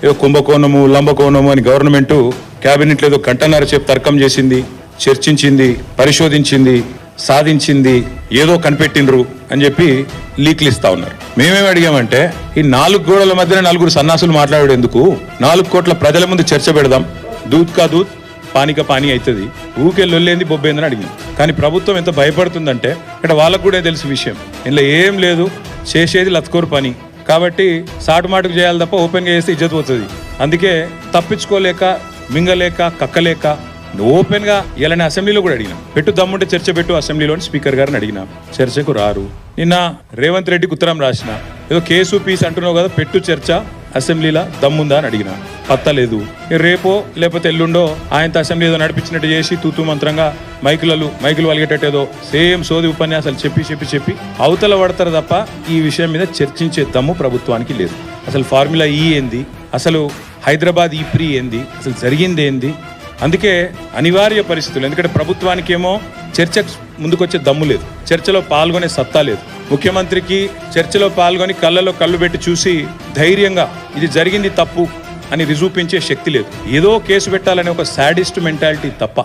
ఏదో కుంభకోణము లంబకోణము అని గవర్నమెంట్ క్యాబినెట్లో ఏదో గంటన్నర సేపు తర్కం చేసింది, చర్చించింది, పరిశోధించింది, సాధించింది, ఏదో కనిపెట్టిండ్రు అని చెప్పి లీక్లు ఇస్తా ఉన్నారు. మేమేమి అడిగామంటే ఈ 4 గోడల మధ్యన 4 సన్నాసులు మాట్లాడేందుకు 4 కోట్ల ప్రజల ముందు చర్చ పెడదాం, దూద్ కా దూద్ పానిక పానీ అవుతుంది, ఊకే లొల్లేంది బొబ్బేందని అడిగాం. కానీ ప్రభుత్వం ఎంత భయపడుతుందంటే ఇక్కడ వాళ్ళకు కూడా తెలుసు విషయం, ఇందులో ఏం లేదు, చేసేది లత్కోరు పని కాబట్టి సాటుమాటుకు చేయాలి తప్ప ఓపెన్గా చేస్తే ఇజ్జత్ పోతుంది. అందుకే తప్పించుకోలేక, మింగలేక, కక్కలేక ఓపెన్గా ఇలానే అసెంబ్లీలో కూడా అడిగినాం, పెట్టు దమ్ముంటే చర్చ పెట్టు అసెంబ్లీలోని స్పీకర్ గారిని అడిగినాం, చర్చకు రారు. నిన్న రేవంత్ రెడ్డికి ఉత్తరం రాసిన, ఏదో కేసు పీస్ అంటున్నావు కదా, పెట్టు చర్చ అసెంబ్లీలో దమ్ముందా అని అడిగిన, పత్తలేదు. రేపో లేకపోతే ఎల్లుండో ఆయనతో అసెంబ్లీ ఏదో నడిపించినట్టు చేసి తూతూ మంత్రంగా మైకులు వలిగేటట్టు ఏదో సేమ్ సోది ఉపన్యాసాలు చెప్పి అవతల పడతారు తప్ప ఈ విషయం మీద చర్చించే దమ్ము ప్రభుత్వానికి లేదు. అసలు ఫార్ములా ఈ ఏంది, అసలు హైదరాబాద్ ఈ ప్రీ ఏంది, అసలు జరిగింది ఏంది. అందుకే అనివార్య పరిస్థితులు, ఎందుకంటే ప్రభుత్వానికి ఏమో చర్చకు ముందుకొచ్చే దమ్ము లేదు, చర్చలో పాల్గొనే సత్తా లేదు. ముఖ్యమంత్రికి చర్చలో పాల్గొని కళ్ళలో కళ్ళు పెట్టి చూసి ధైర్యంగా ఇది జరిగింది తప్పు అని రుజువుపించే శక్తి లేదు. ఏదో కేసు పెట్టాలనే ఒక సాడిస్ట్ మెంటాలిటీ తప్ప